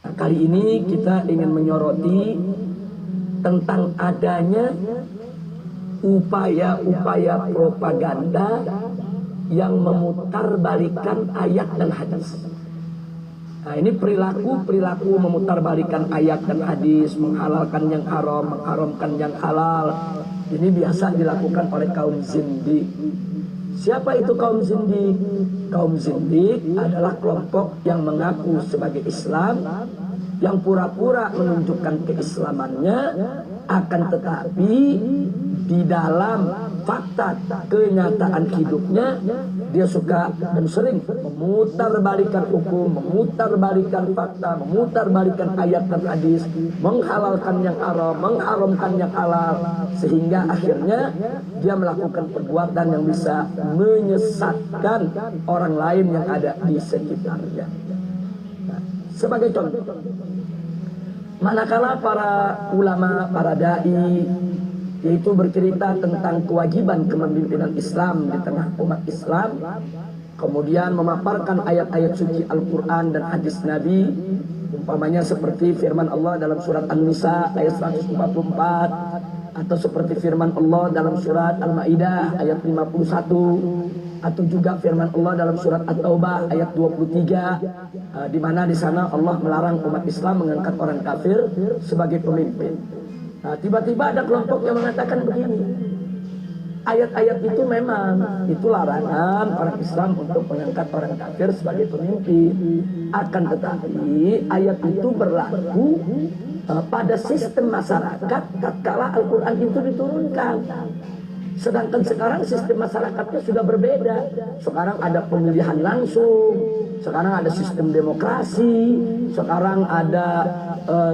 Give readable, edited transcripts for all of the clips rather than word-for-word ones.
Nah, kali ini kita ingin menyoroti tentang adanya upaya-upaya propaganda yang memutarbalikan ayat dan hadis. Nah, ini perilaku memutarbalikan ayat dan hadis, menghalalkan yang haram, mengharamkan yang halal. Ini biasa dilakukan oleh kaum zindik. Siapa itu kaum zindik? Kaum zindik adalah kelompok yang mengaku sebagai Islam, yang pura-pura menunjukkan keislamannya, akan tetapi di dalam fakta kenyataan hidupnya dia suka dan sering memutarbalikan hukum, memutarbalikan fakta, memutarbalikan ayat dan hadis, menghalalkan yang haram, mengharamkan yang halal, sehingga akhirnya dia melakukan perbuatan yang bisa menyesatkan orang lain yang ada di sekitarnya. Nah, sebagai contoh, manakala para ulama, para dai yaitu bercerita tentang kewajiban kepemimpinan Islam di tengah umat Islam, kemudian memaparkan ayat-ayat suci Al-Quran dan hadis Nabi, umpamanya seperti firman Allah dalam surat An-Nisa ayat 144, atau seperti firman Allah dalam surat Al-Ma'idah ayat 51, atau juga firman Allah dalam surat At-Taubah ayat 23, di mana di sana Allah melarang umat Islam mengangkat orang kafir sebagai pemimpin. Nah, tiba-tiba ada kelompok yang mengatakan begini, ayat-ayat itu memang itu larangan orang Islam untuk mengangkat orang kafir sebagai pemimpin, akan tetapi ayat itu berlaku pada sistem masyarakat tatkala Al-Quran itu diturunkan. Sedangkan sekarang sistem masyarakatnya sudah berbeda. Sekarang ada pemilihan langsung, sekarang ada sistem demokrasi, sekarang ada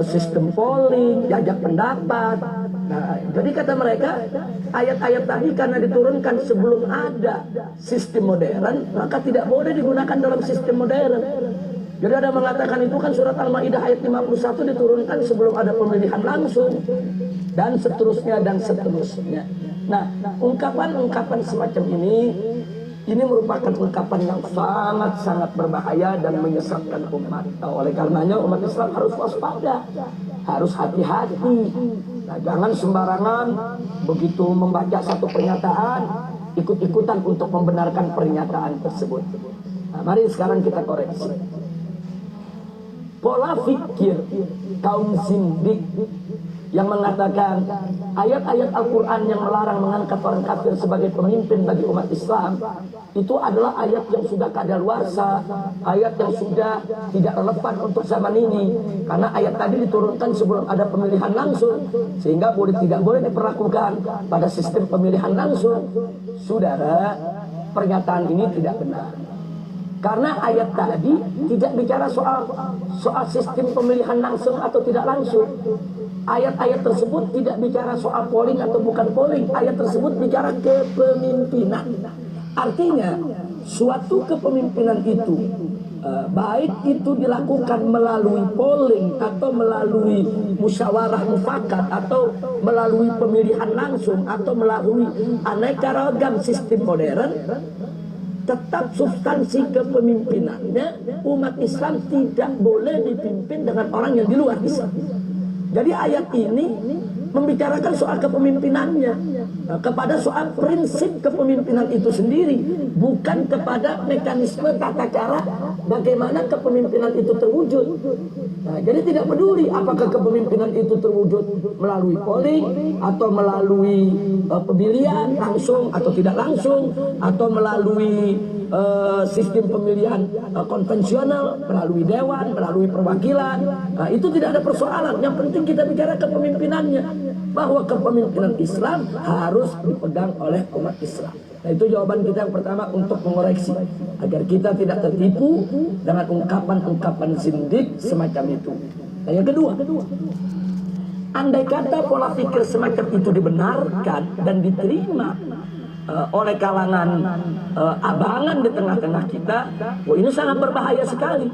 sistem polling, jajak pendapat. Nah, jadi kata mereka, ayat-ayat tadi karena diturunkan sebelum ada sistem modern, maka tidak boleh digunakan dalam sistem modern. Jadi ada mengatakan itu kan surat Al-Ma'idah ayat 51 diturunkan sebelum ada pemilihan langsung, dan seterusnya dan seterusnya. Nah, ungkapan-ungkapan semacam ini merupakan ungkapan yang sangat-sangat berbahaya dan menyesatkan umat. Oleh karenanya umat Islam harus waspada, harus hati-hati. Nah, jangan sembarangan begitu membaca satu pernyataan, ikut-ikutan untuk membenarkan pernyataan tersebut. Nah, mari sekarang kita koreksi. Pola pikir kaum zindik yang mengatakan ayat-ayat Al-Quran yang melarang mengangkat orang kafir sebagai pemimpin bagi umat Islam itu adalah ayat yang sudah kadaluarsa, ayat yang sudah tidak relevan untuk zaman ini, karena ayat tadi diturunkan sebelum ada pemilihan langsung, sehingga tidak boleh diperlakukan pada sistem pemilihan langsung. Saudara, pernyataan ini tidak benar. Karena ayat tadi tidak bicara soal sistem pemilihan langsung atau tidak langsung. Ayat-ayat tersebut tidak bicara soal polling atau bukan polling. Ayat tersebut bicara kepemimpinan. Artinya suatu kepemimpinan itu, baik itu dilakukan melalui polling atau melalui musyawarah mufakat atau melalui pemilihan langsung atau melalui aneka ragam sistem modern, tetap substansi kepemimpinannya umat Islam tidak boleh dipimpin dengan orang yang di luar Islam. Jadi ayat ini membicarakan soal kepemimpinannya, kepada soal prinsip kepemimpinan itu sendiri, bukan kepada mekanisme tata cara bagaimana kepemimpinan itu terwujud. Nah, jadi tidak peduli apakah kepemimpinan itu terwujud melalui polling atau melalui pemilihan langsung atau tidak langsung, atau melalui sistem pemilihan konvensional, melalui dewan, melalui perwakilan. Nah, itu tidak ada persoalan. Yang penting kita bicara kepemimpinannya, bahwa kepemimpinan Islam harus dipegang oleh umat Islam. Nah, itu jawaban kita yang pertama untuk mengoreksi agar kita tidak tertipu dengan ungkapan-ungkapan zindik semacam itu. Nah, yang kedua, andai kata pola pikir semacam itu dibenarkan dan diterima oleh kalangan abangan di tengah-tengah kita, wah, ini sangat berbahaya sekali.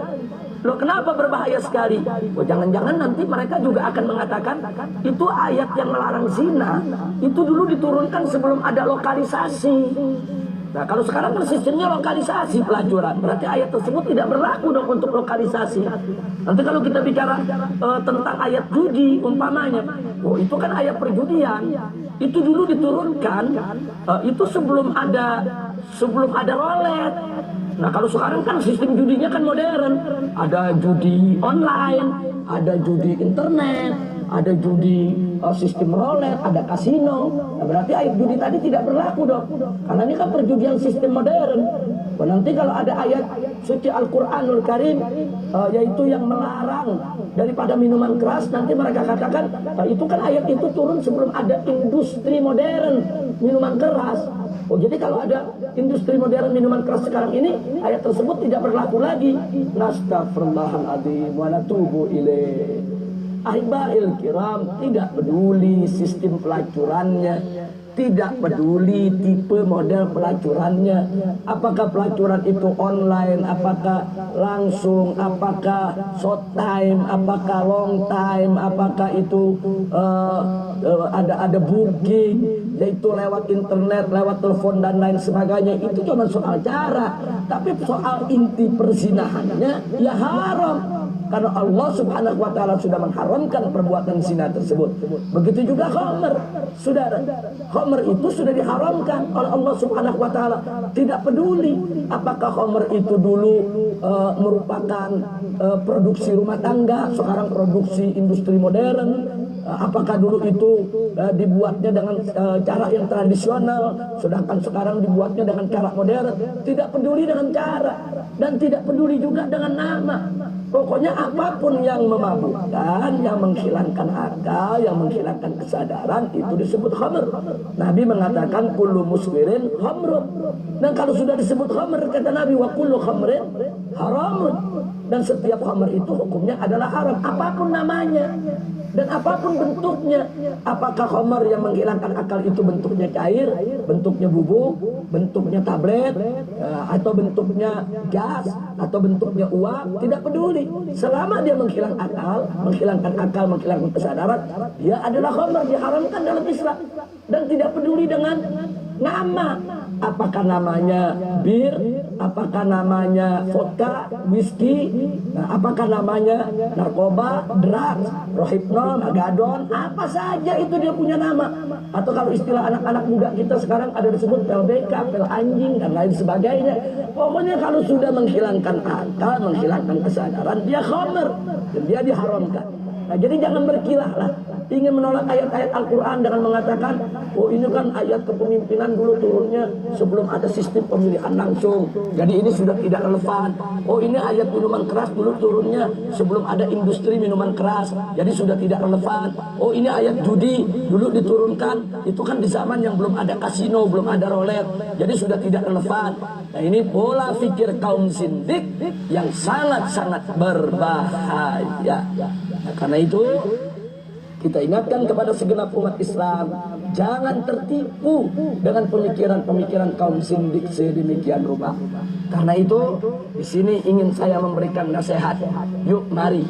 Loh, kenapa berbahaya sekali? Oh, jangan-jangan nanti mereka juga akan mengatakan itu ayat yang melarang zina itu dulu diturunkan sebelum ada lokalisasi. Nah, kalau sekarang kan sistemnya lokalisasi pelacuran, berarti ayat tersebut tidak berlaku dong untuk lokalisasi. Nanti kalau kita bicara tentang ayat judi umpamanya, oh itu kan ayat perjudian. Itu dulu diturunkan, itu sebelum ada roulette. Nah, kalau sekarang kan sistem judinya kan modern, ada judi online, ada judi internet, ada judi sistem roulette, ada kasino. Nah, berarti ayat judi tadi tidak berlaku dong, karena ini kan perjudian sistem modern. Nah, nanti kalau ada ayat suci Al-Quranul Karim yaitu yang melarang daripada minuman keras, nanti mereka katakan itu kan ayat itu turun sebelum ada industri modern minuman keras. Oh, jadi kalau ada industri modern minuman keras sekarang ini, ayat tersebut tidak berlaku lagi. Nastaghfirullahaladzim wa natubu ilaih. Ahibail kiram, tidak peduli sistem pelacurannya, tidak peduli tipe model pelacurannya, apakah pelacuran itu online, apakah langsung, apakah short time, apakah long time, apakah itu ada booking, yaitu lewat internet, lewat telepon dan lain sebagainya. Itu cuma soal cara, tapi soal inti perzinahannya ya haram. Karena Allah Subhanahu wa Ta'ala sudah mengharamkan perbuatan zina tersebut. Begitu juga khamr, saudara. Khamr itu sudah diharamkan oleh Allah Subhanahu wa Ta'ala. Tidak peduli apakah khamr itu dulu merupakan produksi rumah tangga, sekarang produksi industri modern. Apakah dulu itu dibuatnya dengan cara yang tradisional, sedangkan sekarang dibuatnya dengan cara modern. Tidak peduli dengan cara dan tidak peduli juga dengan nama. Pokoknya apapun yang memabukkan, yang menghilangkan akal, yang menghilangkan kesadaran, itu disebut khamr. Nabi mengatakan kullu muskirin khamrun. Dan kalau sudah disebut khamr, kata Nabi, wa kullu khamrin haramun. Dan setiap khamr itu hukumnya adalah haram, apapun namanya dan apapun bentuknya. Apakah khamr yang menghilangkan akal itu bentuknya cair, bentuknya bubuk, bentuknya tablet, atau bentuknya gas, atau bentuknya uap, tidak peduli. Selama dia menghilangkan akal, menghilangkan kesadaran, dia adalah khamr, diharamkan dalam Islam. Dan tidak peduli dengan nama, apakah namanya bir, apakah namanya vodka, whisky, apakah namanya narkoba, drugs, rohypnol, magadon, apa saja itu dia punya nama. Atau kalau istilah anak-anak muda kita sekarang ada disebut pel BK, pel anjing dan lain sebagainya. Pokoknya kalau sudah menghilangkan akal, menghilangkan kesadaran, dia khamr dan dia diharamkan. Nah, jadi jangan berkilah lah ingin menolak ayat-ayat Al-Quran dengan mengatakan, oh ini kan ayat kepemimpinan dulu turunnya sebelum ada sistem pemilihan langsung, jadi ini sudah tidak relevan. Oh ini ayat minuman keras dulu turunnya sebelum ada industri minuman keras, jadi sudah tidak relevan. Oh ini ayat judi dulu diturunkan, itu kan di zaman yang belum ada kasino, belum ada roulette, jadi sudah tidak relevan. Nah, ini pola pikir kaum sindik yang sangat-sangat berbahaya. Nah, karena itu kita ingatkan kepada segenap umat Islam, jangan tertipu dengan pemikiran-pemikiran kaum sindik sedemikian rupa. Karena itu di sini ingin saya memberikan nasihat. Yuk mari.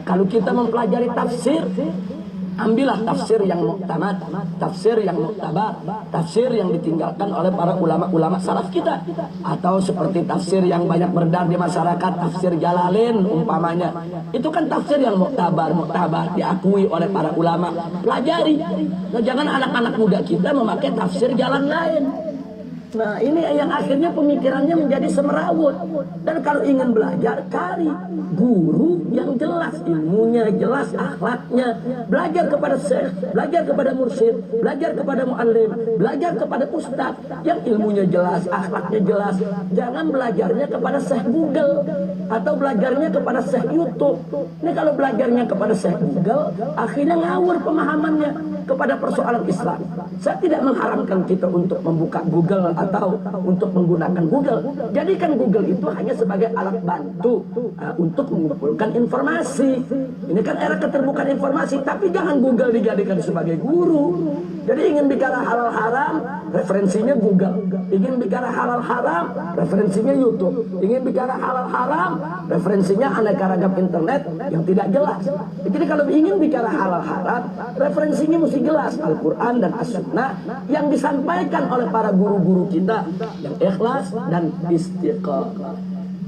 Kalau kita mempelajari tafsir, ambillah tafsir yang muktamad, tafsir yang muktabar, tafsir yang ditinggalkan oleh para ulama-ulama salaf kita. Atau seperti tafsir yang banyak beredar di masyarakat, tafsir Jalalain umpamanya. Itu kan tafsir yang muktabar, diakui oleh para ulama. Pelajari. Nah, jangan anak-anak muda kita memakai tafsir jalan lain. Nah, ini yang akhirnya pemikirannya menjadi semerawut. Dan kalau ingin belajar, cari guru yang jelas ilmunya, jelas akhlaknya. Belajar kepada syekh, belajar kepada mursyid, belajar kepada muallim, belajar kepada ustaz yang ilmunya jelas, akhlaknya jelas. Jangan belajarnya kepada syekh Google atau belajarnya kepada syekh YouTube. Ini kalau belajarnya kepada syekh Google, akhirnya ngawur pemahamannya kepada persoalan Islam. Saya tidak mengharamkan kita untuk membuka Google atau untuk menggunakan Google. Jadikan Google itu hanya sebagai alat bantu untuk mengumpulkan informasi. Ini kan era keterbukaan informasi, tapi jangan Google dijadikan sebagai guru. Jadi ingin bicara halal haram, referensinya Google. Ingin bicara halal haram, referensinya YouTube. Ingin bicara halal haram, referensinya aneka ragam internet yang tidak jelas. Jadi kalau ingin bicara halal haram, referensinya mesti jelas, Al-Quran dan As-Sunnah yang disampaikan oleh para guru-guru kita yang ikhlas dan istiqomah.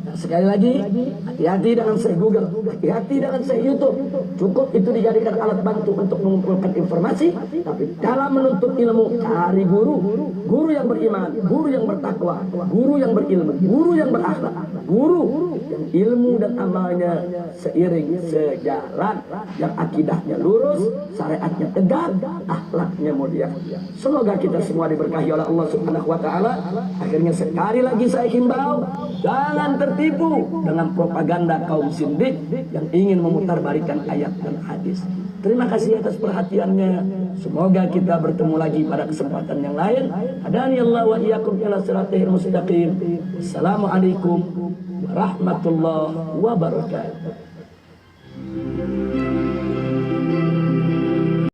Sekali lagi, hati-hati dengan saya Google, hati-hati dengan saya YouTube. Cukup itu dijadikan alat bantu untuk mengumpulkan informasi, tapi dalam menuntut ilmu, cari guru yang beriman, guru yang bertakwa, guru yang berilmu, guru yang berakhlak, guru yang ilmu dan amalnya seiring sejalan, yang akidahnya lurus, syariatnya tegak, akhlaknya mulia. Semoga kita semua diberkahi oleh Allah Subhanahu wa taala. Akhirnya sekali lagi saya himbau, jangan tertipu dengan propaganda kaum sindik yang ingin memutarbalikan ayat dan hadis. Terima kasih atas perhatiannya. Semoga kita bertemu lagi pada kesempatan yang lain. Hadani Allah wa iyyakum ila siratal mustaqim. Assalamualaikum warahmatullahi wabarakatuh.